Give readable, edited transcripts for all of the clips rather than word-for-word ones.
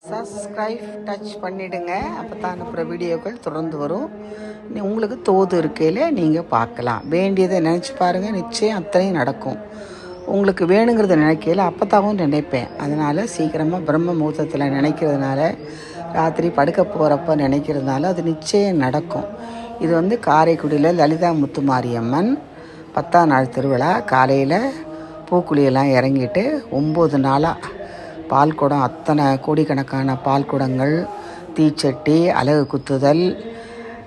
Subscribe touch பண்ணிவிடுங்க. அப்போ தான் அனுப்புகிற வீடியோக்கள் தொடர்ந்து வரும். உங்களுக்கு தோது இருக்கையில் நீங்கள் பார்க்கலாம். வேண்டியதை நினச்சி பாருங்கள், நிச்சயம் அத்தனையும் நடக்கும். உங்களுக்கு வேணுங்கிறத நினைக்கையில் அப்போத்தாவும் நினைப்பேன். அதனால் சீக்கிரமாக பிரம்ம முகூர்த்தத்தில் நினைக்கிறதுனால, ராத்திரி படுக்க போகிறப்ப நினைக்கிறதுனால அது நிச்சயம் நடக்கும். இது காரைக்குடியில் லலிதா முத்துமாரியம்மன் 10ஆம் நாள் திருவிழா. காலையில் பூக்குழியெல்லாம் இறங்கிட்டு 9 நாளாக பால் குடம், அத்தனை கோடிக்கணக்கான பால் குடங்கள், தீச்சட்டி, அலகு குத்துதல்,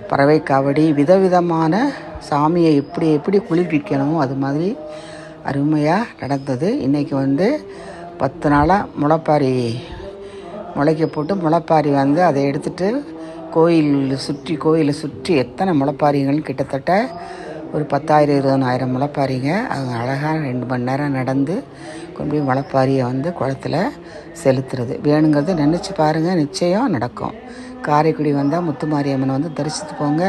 பறவை காவடி, விதவிதமான சாமியை எப்படி எப்படி குளிர்விக்கணும் அது மாதிரி அருமையாக நடந்தது. இன்றைக்கி 10 நாளாக முளைப்பாரி முளைக்க போட்டு முளைப்பாரி அதை எடுத்துகிட்டு கோயிலை சுற்றி எத்தனை முளைப்பாரிகள், கிட்டத்தட்ட ஒரு 10,000 20,000 முளைப்பாரிங்க. அவங்க அழகாக 2 மணி நேரம் நடந்து கொண்டு போய் முளைப்பாரியை குளத்தில் செலுத்துறது. வேணுங்கிறது நினச்சி பாருங்கள், நிச்சயம் நடக்கும். காரைக்குடி வந்தால் முத்துமாரியம்மனை தரிசித்து போங்க.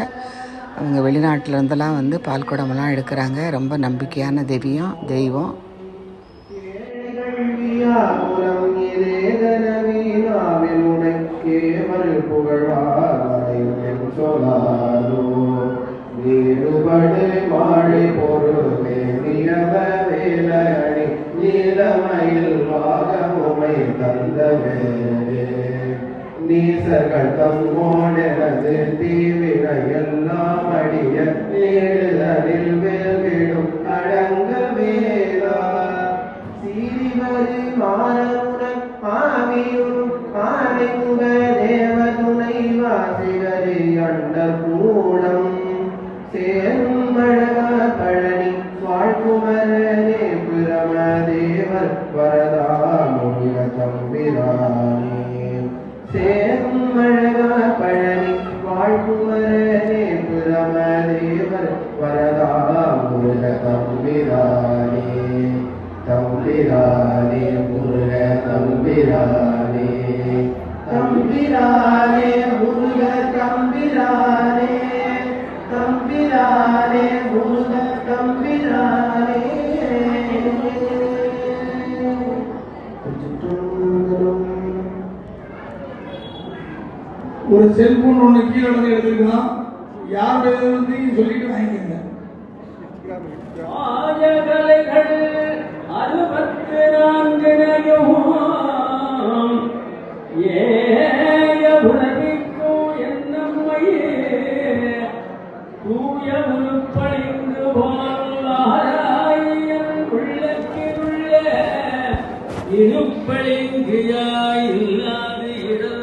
அவங்க வெளிநாட்டில் இருந்தெல்லாம் பால் குடமெல்லாம் எடுக்கிறாங்க. ரொம்ப நம்பிக்கையான தெய்வம். நீருபடு மாழை பொருளே நியம வேலணி நீலமயில் வாகமுமை தந்தவே நீசர்கள் தம்மோடனது தீவினை எல்லாம் அடிய நீடுதலில் வேல்விடும் அடங்க வேலா சீரிவரி மானமுடன் ஆவியும் ஆனைமுக தேவ துணை வாசிவரி அண்ட கூடம் சேருமழகா பழனி வாழ்குமரனே பிரமதேவர் வரதாமுக தம்பிரானே சேருமழகா பழனி வாழ்குமரனே பிரமதேவர் வரதாமுக தம்பிரானே தம்பிரானே முருக தம்பிரானே தம்பிரானே முருக தம்பிரானே தம்பிரானே முருக தம்பிரானே. ஒரு செல்போன் ஒன்று கீழே எடுத்துக்கலாம். யாருடைய சொல்லிட்டு வாங்கிக்கங்க. ராஜகலைகள் 64 ஏய உலகிற்கும் என்னம்மையே தூய உருப்பழிந்து போலாராயன் உள்ளத்திலுள்ள இருப்பழிங்கியாய் இல்லாது இடம்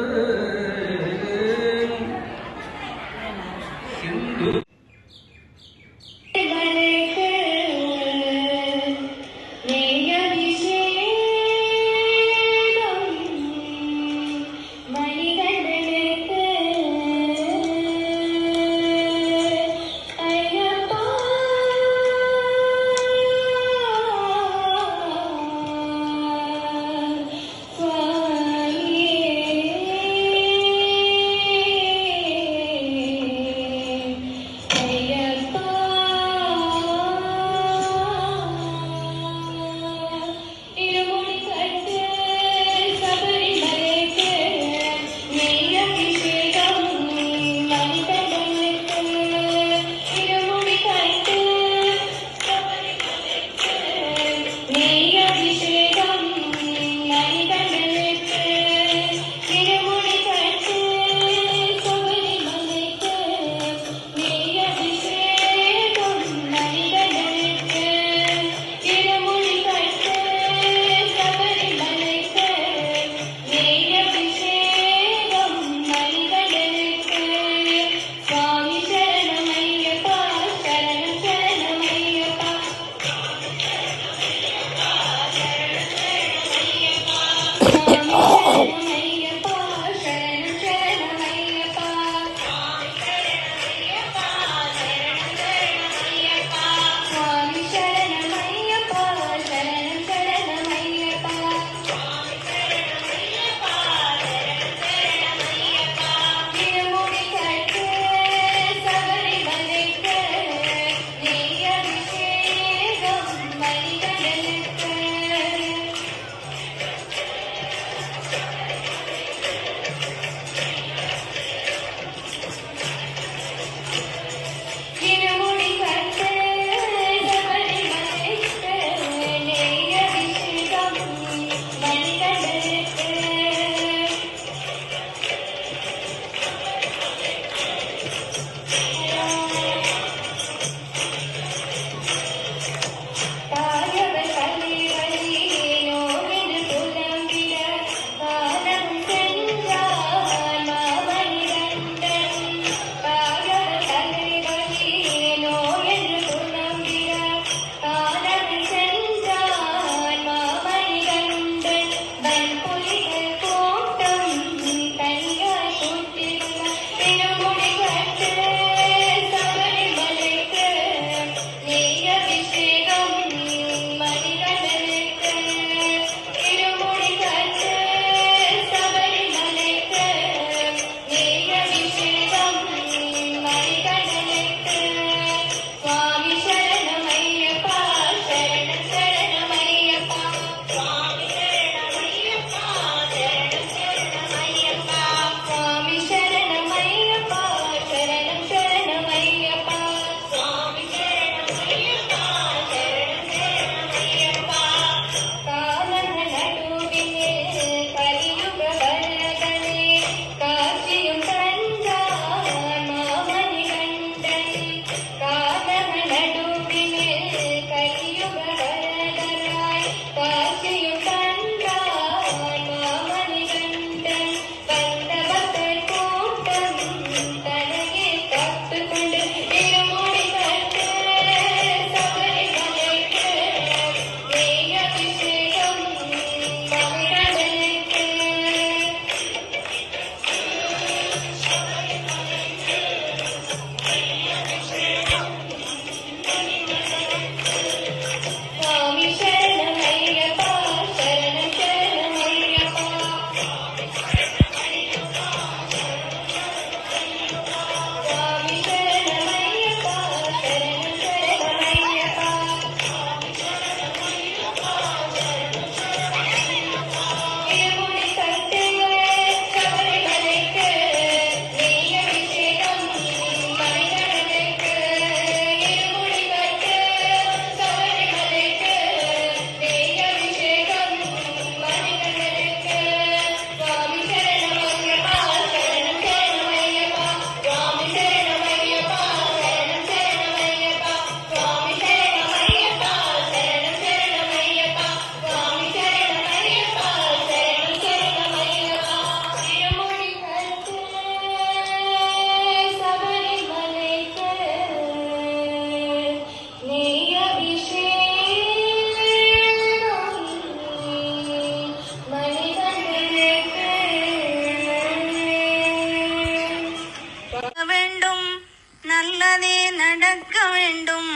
நடக்க வேண்டும்.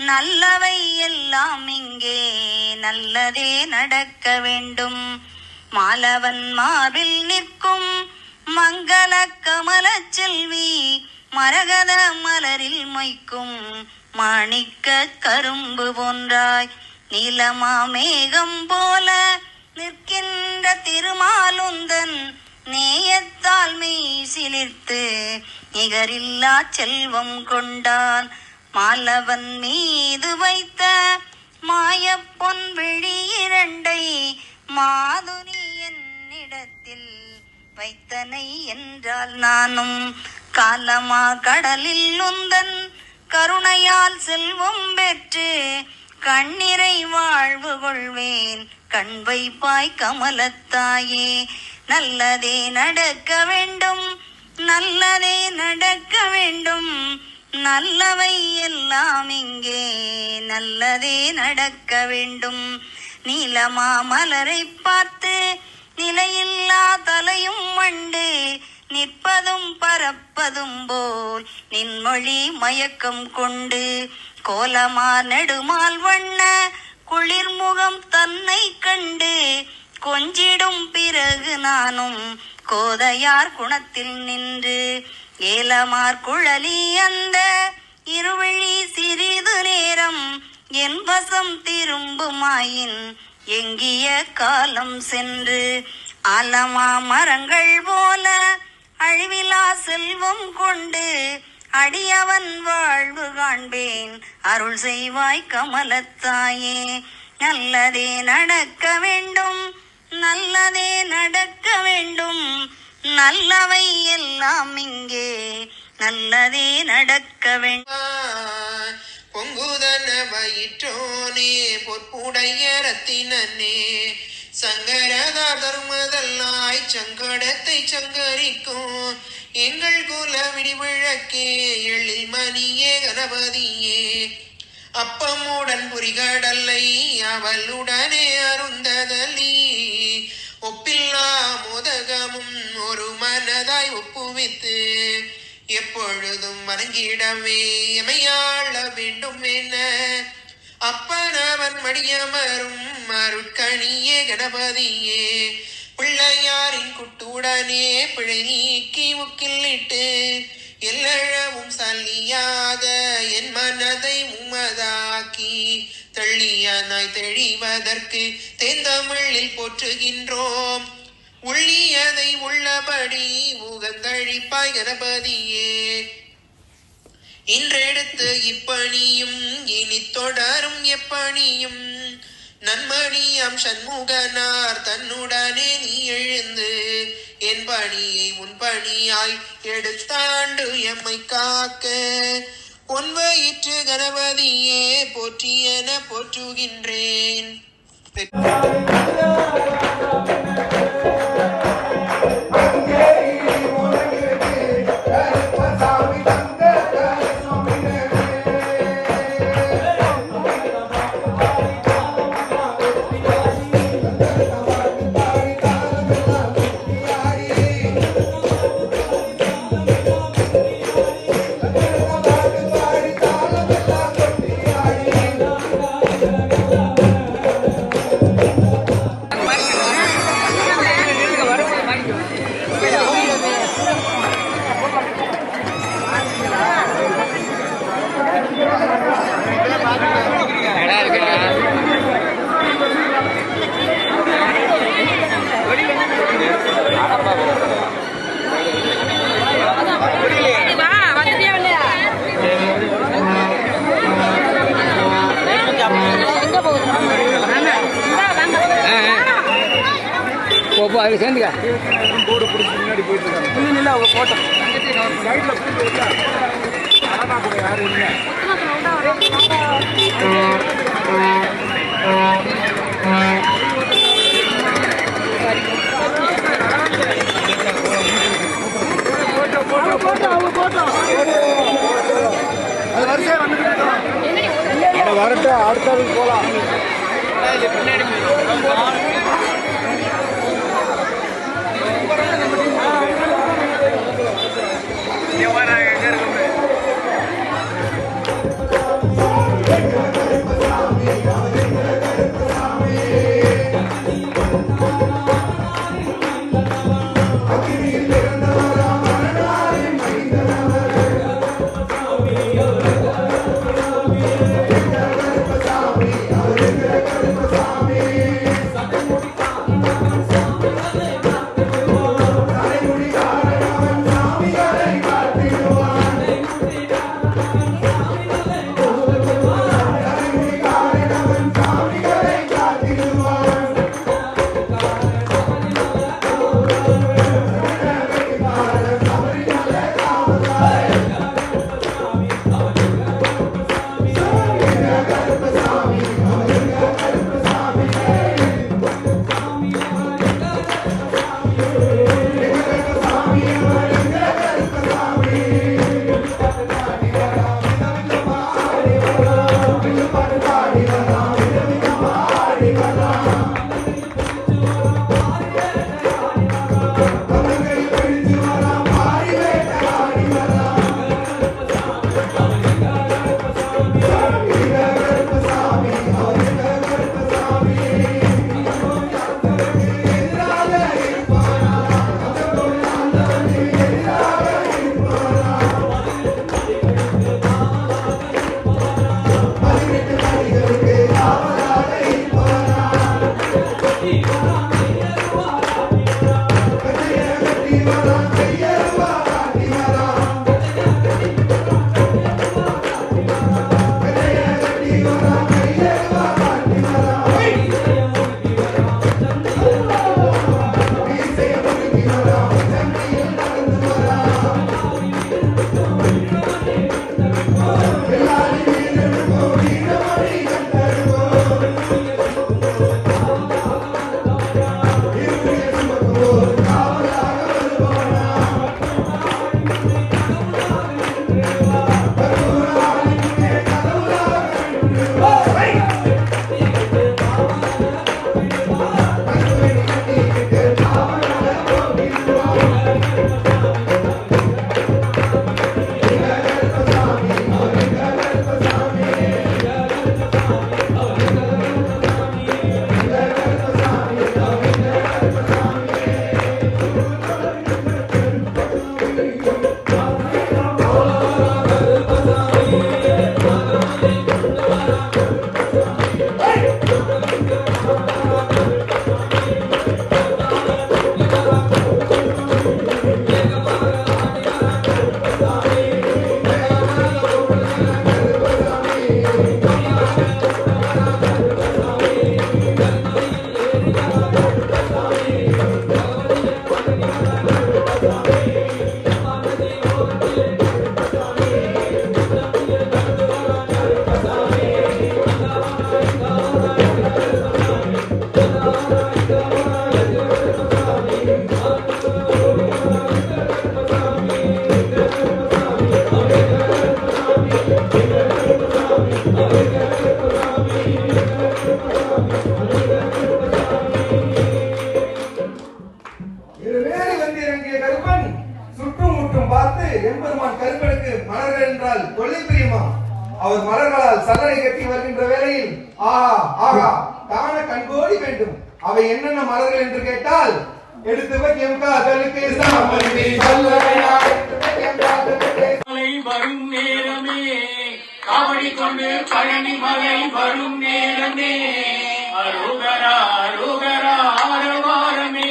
நல்லவை எல்லாம் இங்கே நல்லதே நடக்க வேண்டும். மாலவன் மார்பில் நிற்கும் மங்கள கமல செல்வி மரகத மலரில் மொய்க்கும் மாணிக்க கரும்பு போன்றாய். நீலமா மேகம் போல நிற்கின்ற திருமாலுந்தன் நேயத்தால் மெய் சிலிர்த்து நிகரில்லா செல்வம் கொண்டான். மாலவன் மீது வைத்த மாயப்பொன் விழி இரண்டை மாதுரி என்னிடத்தில் வைத்தனை என்றால் நானும் காலமா கடலில் உந்தன் கருணையால் செல்வம் பெற்று கண்ணிறை வாழ்வு கொள்வேன். கண் வைப்பாய் கமலத்தாயே. நல்லதே நடக்க வேண்டும், நல்லதே நடக்க வேண்டும். நல்லவை எல்லாம் இங்கே நல்லதே நடக்க வேண்டும். நீலமா மலரை பார்த்து நிலையில்லா தலையும் மண்டு நிற்பதும் பறப்பதும் போல் நின்மொழி மயக்கம் கொண்டு கோலமா நெடுமால் வண்ண குளிர்முகம் தன்னை கண்டு கொஞ்சிடும் பிறகு நானும் கோதையார் குணத்தில் நின்று ஏலமார் குழலி அந்த இருவிழி சிறிது நேரம் என் வசம் திரும்புமாயின் எங்கிய காலம் சென்று ஆலமா மரங்கள் போல அழிவிலா செல்வம் கொண்டு அடியவன் வாழ்வு காண்பேன். அருள் செய்வாய் கமலத்தாயே. நல்லதே நடக்க வேண்டும், நல்லதே நடக்க வேண்டும். நல்லவை எல்லாம் இங்கே நல்லதே நடக்க வேண்டும். பொங்குதன வயிற்றோனே பொற்புடைய ரத்தினனே சங்கரதா தர்மதல்லாய் சங்கடத்தை சங்கரிக்கும் எங்கள் குல விடிவிழக்கே எழில் மணியே கணபதியே. அப்பமுடன் புரிகடலை அவளுடனே அருந்ததலி ஒப்பில்லா மோதகமும் ஒரு மனதாய் ஒப்புவித்து எப்பொழுதும் வணங்கிடவே எமையாள வேண்டும் என அப்பனவன் மடியமரும் அருட்கணியே கணபதியே. பிள்ளையாரின் குட்டுடனே பிழை நீக்கி முக்கில்லிட்டு எல்லழவும் சல்லியாத என் மனதை உமதாக்கி தெள்ளியனாய் தெளிவதற்கு தேந்தமிழில் போற்றுகின்றோம். உள்ளியதை உள்ளபடி உகந்தழிப்பாய் கணபதியே. இன்றெடுத்து இப்பணியும் இனி தொடரும் எப்பணியும் நன்மணியாம் சண்முகனார் தன்னுடனே நீ எழுந்து என் பணியை உன் பணியாய் எடுத்தாண்டு எம்மை காக்க பொன்வயிற்று கணபதியே போற்றியென போற்றுகின்றேன். அதில் சேர்ந்துக்க போர்டு பிடிச்சி முன்னாடி போயிட்டு இருக்காங்க. இல்லை அவங்க போட்டோம் சைடில் போட்டு வச்சா அழகா கூட யாரும் இல்லை. அது வரிசையாக வந்துட்டு வரட்டும், அடுத்தது போகலாம். பின்னாடி எங்க இருக்கு எம்பெருமான் கருப்பனுக்கு மலர்கள் என்றால் கொள்ளை பிரியமா. அவர் மலர்களால் சல்லடை கட்டி வருகின்ற வேளையில் ஆஹா ஆஹா காண கண்கோடி வேண்டும். அவை என்னென்ன மலர்கள் என்று கேட்டால் எடுத்து வைக்கும் காதலுக்கு சாமந்தி சல்லடையா மலை வரும் நேரமே காவடி கொண்டு பழனி மலை வரும் நேரமே அரோகரா அரோகரா ஆரவாரமே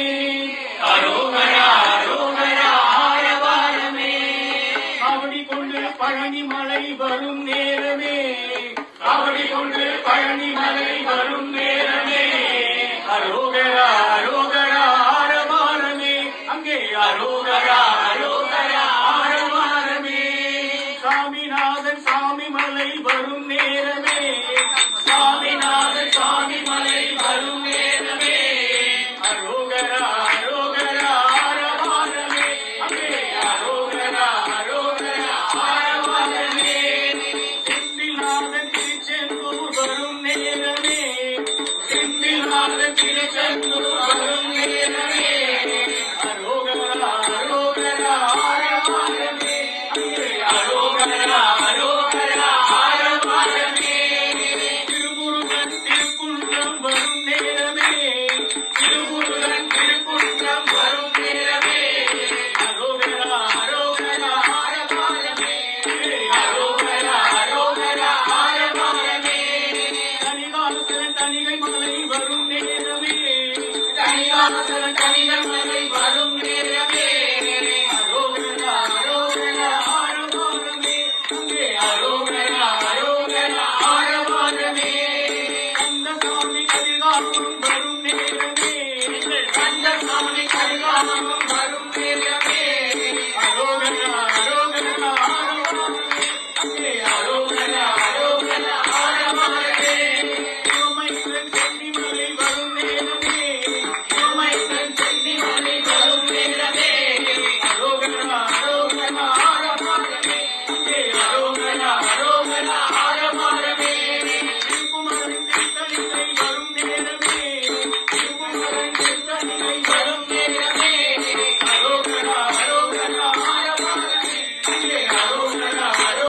அரோகரா அரோகரா ஆரவாரமே காவடி கொண்டு பழனி மலை வரும் நேரமே காவடி கொண்டு பழனி மலை வரும் நேரமே அரோகரா அரோகரா ஆரவாரமே அங்கே அரோகரா அரோகரா